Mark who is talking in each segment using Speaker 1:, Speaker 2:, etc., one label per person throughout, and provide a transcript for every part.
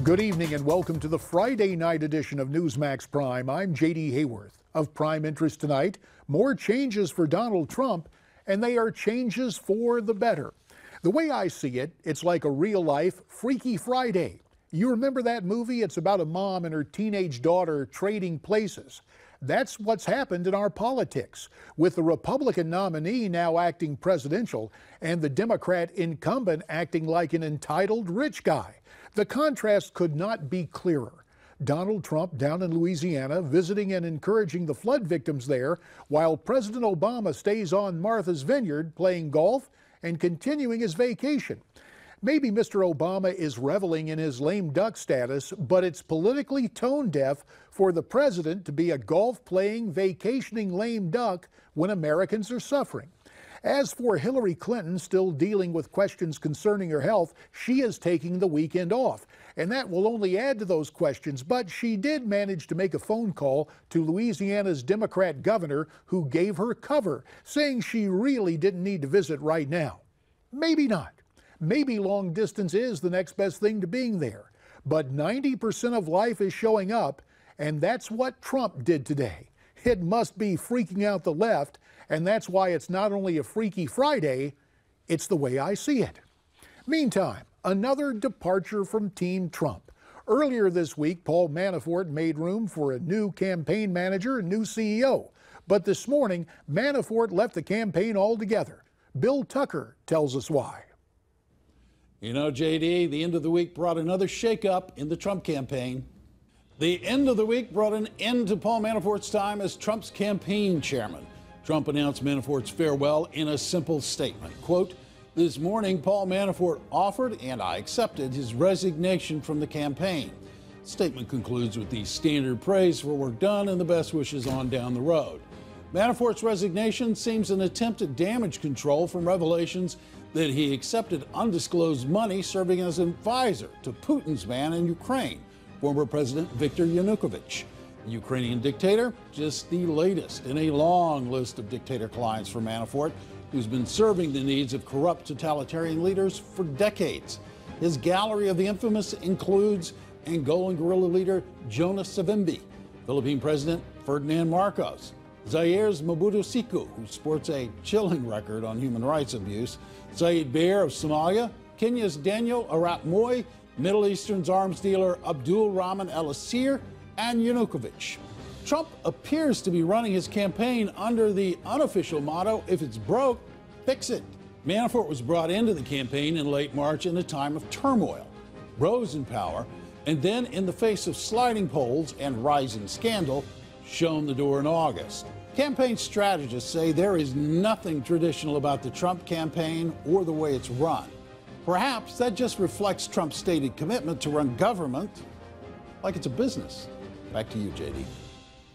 Speaker 1: Good evening and welcome to the Friday night edition of Newsmax Prime. I'm J.D. Hayworth. Of prime interest tonight, more changes for Donald Trump, and they are changes for the better. The way I see it, it's like a real-life Freaky Friday. You remember that movie? It's about a mom and her teenage daughter trading places. That's what's happened in our politics, with the Republican nominee now acting presidential and the Democrat incumbent acting like an entitled rich guy. The contrast could not be clearer. Donald Trump down in Louisiana visiting and encouraging the flood victims there, while President Obama stays on Martha's Vineyard playing golf and continuing his vacation. Maybe Mr. Obama is reveling in his lame duck status, but it's politically tone deaf for the president to be a golf-playing, vacationing lame duck when Americans are suffering. As for Hillary Clinton, still dealing with questions concerning her health, she is taking the weekend off. And that will only add to those questions, but she did manage to make a phone call to Louisiana's Democrat governor, who gave her cover, saying she really didn't need to visit right now. Maybe not. Maybe long distance is the next best thing to being there. But 90% of life is showing up, and that's what Trump did today. It must be freaking out the left, and that's why it's not only a Freaky Friday, it's the way I see it. Meantime, another departure from Team Trump. Earlier this week, Paul Manafort made room for a new campaign manager and new CEO. But this morning, Manafort left the campaign altogether. Bill Tucker tells us why.
Speaker 2: You know, JD, the end of the week brought another shakeup in the Trump campaign. The end of the week brought an end to Paul Manafort's time as Trump's campaign chairman. Trump announced Manafort's farewell in a simple statement. Quote, "This morning, Paul Manafort offered, and I accepted, his resignation from the campaign." The statement concludes with the standard praise for work done and the best wishes on down the road. Manafort's resignation seems an attempt at damage control from revelations that he accepted undisclosed money serving as an advisor to Putin's man in Ukraine, former President Viktor Yanukovych. The Ukrainian dictator, just the latest in a long list of dictator clients for Manafort, who's been serving the needs of corrupt totalitarian leaders for decades. His gallery of the infamous includes Angolan guerrilla leader Jonas Savimbi, Philippine President Ferdinand Marcos, Zaire's Mobutu Seko, who sports a chilling record on human rights abuse, Zayed Bear of Somalia, Kenya's Daniel Arap Moi, Middle Eastern's arms dealer Abdul Rahman al-Assir, and Yanukovych. Trump appears to be running his campaign under the unofficial motto, "If it's broke, fix it." Manafort was brought into the campaign in late March in a time of turmoil, rose in power, and then in the face of sliding polls and rising scandal, shown the door in August. Campaign strategists say there is nothing traditional about the Trump campaign or the way it's run. Perhaps that just reflects Trump's stated commitment to run government like it's a business. Back to you, JD.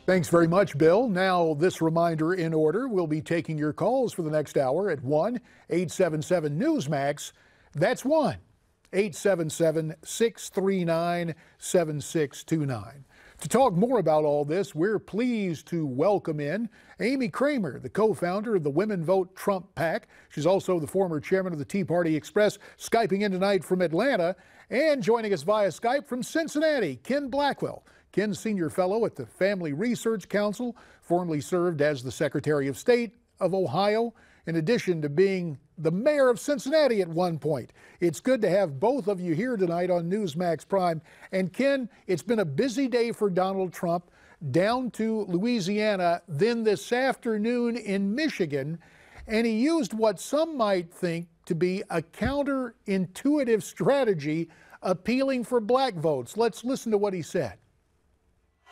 Speaker 1: Thanks very much, Bill. Now, this reminder in order. We'll be taking your calls for the next hour at 1-877-NEWSMAX. That's 1-877-639-7629. To talk more about all this, we're pleased to welcome in Amy Kremer, the co-founder of the Women Vote Trump PAC. She's also the former chairman of the Tea Party Express, Skyping in tonight from Atlanta, and joining us via Skype from Cincinnati, Ken Blackwell. Ken's senior fellow at the Family Research Council, formerly served as the Secretary of State of Ohio, in addition to being the mayor of Cincinnati at one point. It's good to have both of you here tonight on Newsmax Prime. And Ken, it's been a busy day for Donald Trump, down to Louisiana, then this afternoon in Michigan, and he used what some might think to be a counterintuitive strategy, appealing for black votes. Let's listen to what he said.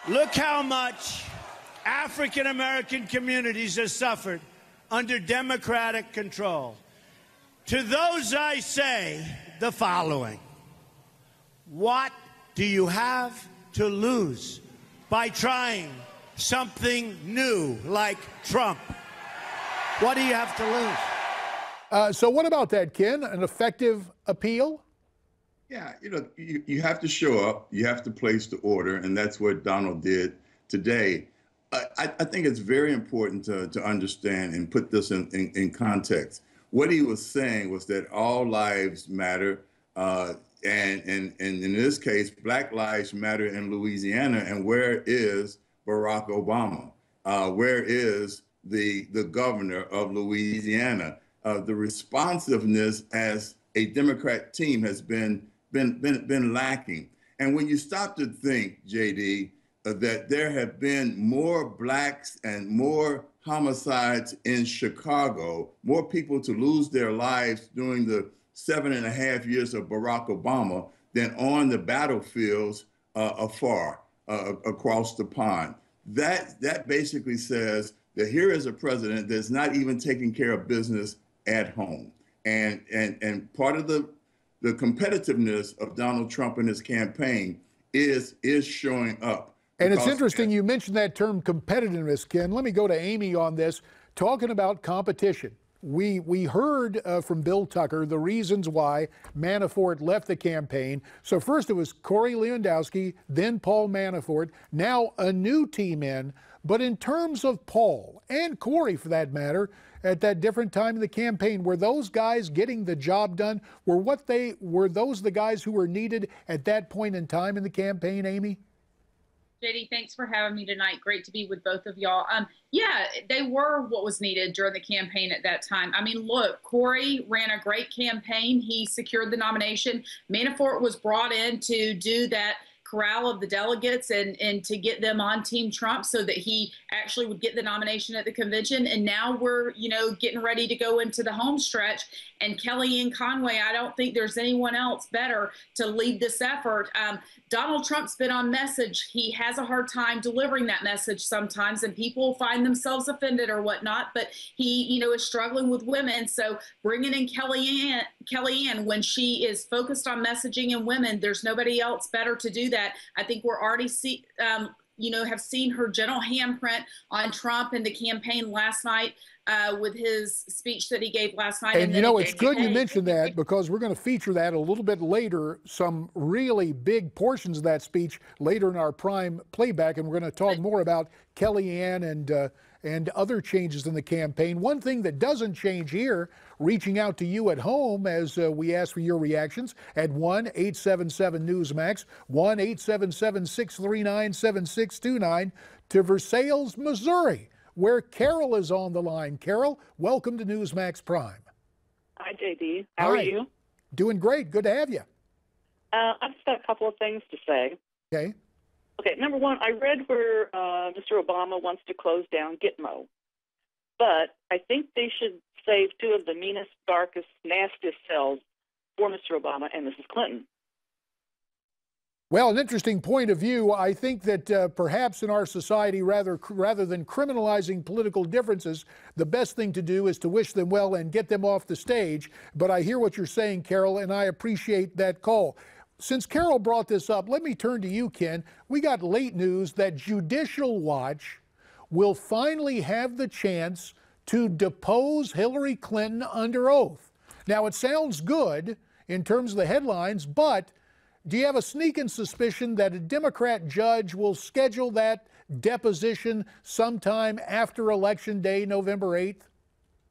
Speaker 3: Look how much African American communities have suffered under Democratic control. To those I say the following: what do you have to lose by trying something new like Trump? What do you have to lose?
Speaker 1: So what about that, Ken? An effective appeal?
Speaker 4: Yeah, you have to show up, you have to place the order, and that's what Donald did today. I think it's very important to understand and put this in context. What he was saying was that all lives matter, And in this case, Black Lives Matter in Louisiana. And where is Barack Obama? Where is the governor of Louisiana? The responsiveness as a Democrat team has been lacking. And when you stop to think, JD, that there have been more blacks and more homicides in Chicago, more people to lose their lives during the 7.5 years of Barack Obama than on the battlefields afar across the pond. That basically says that here is a president that's not even taking care of business at home. And part of the competitiveness of Donald Trump and his campaign is showing up.
Speaker 1: And it's interesting you mentioned that term competitiveness, Ken. Let me go to Amy on this, talking about competition. We heard from Bill Tucker the reasons why Manafort left the campaign. So first it was Corey Lewandowski, then Paul Manafort, now a new team in. But in terms of Paul and Corey, for that matter, at that different time in the campaign, were those guys getting the job done? Were those the guys who were needed at that point in time in the campaign, Amy?
Speaker 5: JD, thanks for having me tonight. Great to be with both of y'all. Yeah, they were what was needed during the campaign at that time. I mean, look, Corey ran a great campaign. He secured the nomination. Manafort was brought in to do that corral of the delegates and to get them on Team Trump so that he actually would get the nomination at the convention. And now we're, getting ready to go into the home stretch. And Kellyanne Conway, I don't think there's anyone else better to lead this effort. Donald Trump's been on message. He has a hard time delivering that message sometimes, and people find themselves offended or whatnot. But he, is struggling with women. So bringing in Kellyanne, when she is focused on messaging and women, there's nobody else better to do that. I think we're already have seen her gentle handprint on Trump in the campaign last night with his speech that he gave last night.
Speaker 1: And it's good you mentioned that, because we're going to feature that a little bit later, some really big portions of that speech later in our prime playback, and we're going to talk more about Kellyanne and other changes in the campaign. One thing that doesn't change here, reaching out to you at home as we ask for your reactions at 1-877-NEWSMAX, 1-877-639-7629, to Versailles, Missouri, where Carol is on the line. Carol, welcome to Newsmax Prime.
Speaker 6: Hi, JD. How are you?
Speaker 1: Doing great. Good to have you.
Speaker 6: I've just got a couple of things to say.
Speaker 1: Okay.
Speaker 6: Okay, number one, I read where Mr. Obama wants to close down Gitmo, but I think they should save two of the meanest, darkest, nastiest cells for Mr. Obama and Mrs. Clinton.
Speaker 1: Well, an interesting point of view. I think that perhaps in our society, rather than criminalizing political differences, the best thing to do is to wish them well and get them off the stage. But I hear what you're saying, Carol, and I appreciate that call. Since Carol brought this up, let me turn to you, Ken. We got late news that Judicial Watch will finally have the chance to depose Hillary Clinton under oath. Now, it sounds good in terms of the headlines, but do you have a sneaking suspicion that a Democrat judge will schedule that deposition sometime after Election Day, November 8th?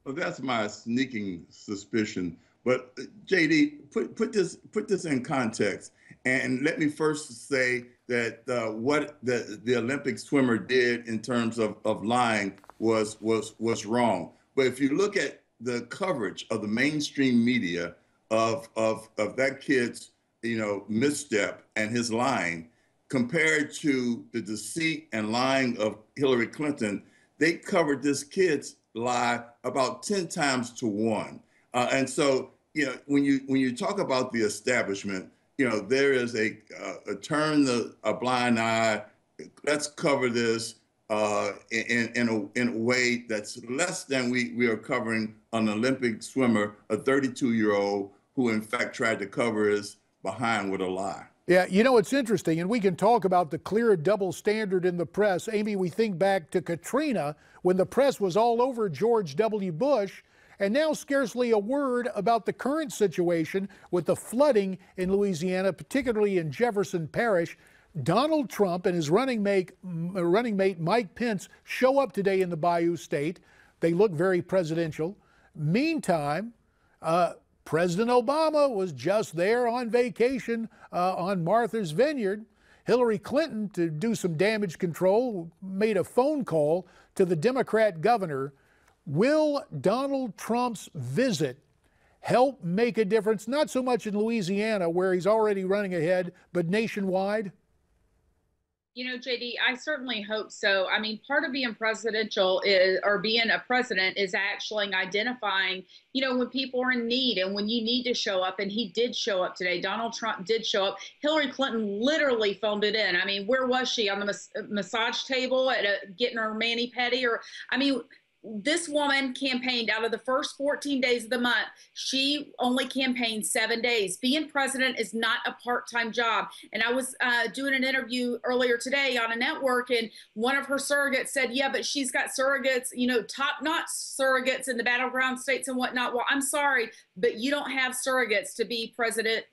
Speaker 4: Well, that's my sneaking suspicion. But JD, put this in context, and let me first say that what the Olympic swimmer did in terms of lying was wrong. But if you look at the coverage of the mainstream media of that kid's misstep and his lying, compared to the deceit and lying of Hillary Clinton, they covered this kid's lie about 10 times to 1. And so, when you talk about the establishment, there is a turn a blind eye. Let's cover this in a way that's less than we are covering an Olympic swimmer, a 32-year-old who in fact tried to cover his behind with a lie.
Speaker 1: Yeah, it's interesting, and we can talk about the clear double standard in the press. Amy, we think back to Katrina when the press was all over George W. Bush, and now scarcely a word about the current situation with the flooding in Louisiana, particularly in Jefferson Parish. Donald Trump and his running mate Mike Pence show up today in the Bayou State. They look very presidential. Meantime, President Obama was just there on vacation on Martha's Vineyard. Hillary Clinton, to do some damage control, made a phone call to the Democrat governor. Will Donald Trump's visit help make a difference, not so much in Louisiana, where he's already running ahead, but nationwide?
Speaker 5: You know, JD, I certainly hope so. I mean, part of being presidential is, or being a president is actually identifying, you know, when people are in need and when you need to show up. And he did show up today. Donald Trump did show up. Hillary Clinton literally phoned it in. I mean, where was she? On the massage table at getting her mani-pedi? Or, I mean, this woman campaigned out of the first 14 days of the month. She only campaigned 7 days. Being president is not a part-time job. And I was doing an interview earlier today on a network, and one of her surrogates said, yeah, but she's got surrogates, you know, top-notch surrogates in the battleground states and whatnot. Well, I'm sorry, but you don't have surrogates to be president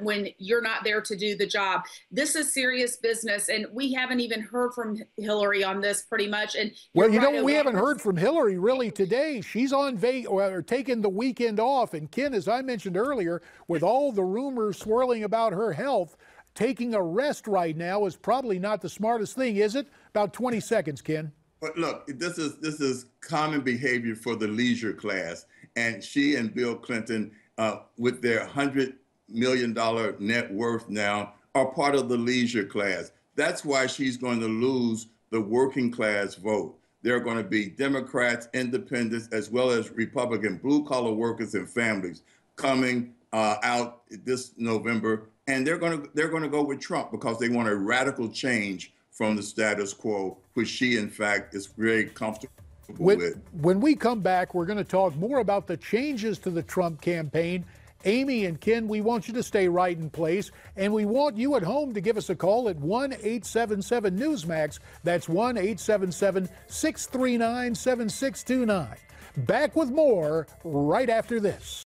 Speaker 5: when you're not there to do the job. This is serious business, and we haven't even heard from Hillary on this pretty much. And
Speaker 1: well, you know, we haven't heard from Hillary really today. She's on taking the weekend off. And Ken, as I mentioned earlier, with all the rumors swirling about her health, taking a rest right now is probably not the smartest thing, is it? About 20 seconds, Ken.
Speaker 4: But look, this is common behavior for the leisure class. And she and Bill Clinton, with their $100 million net worth now, are part of the leisure class. That's why she's going to lose the working class vote. There are going to be Democrats, independents, as well as Republican blue-collar workers and families coming out this November, and they're going to go with Trump because they want a radical change from the status quo, which she, in fact, is very comfortable with.
Speaker 1: When we come back, we're going to talk more about the changes to the Trump campaign. Amy and Ken, we want you to stay right in place, and we want you at home to give us a call at 1-877-Newsmax. That's 1-877-639-7629. Back with more right after this.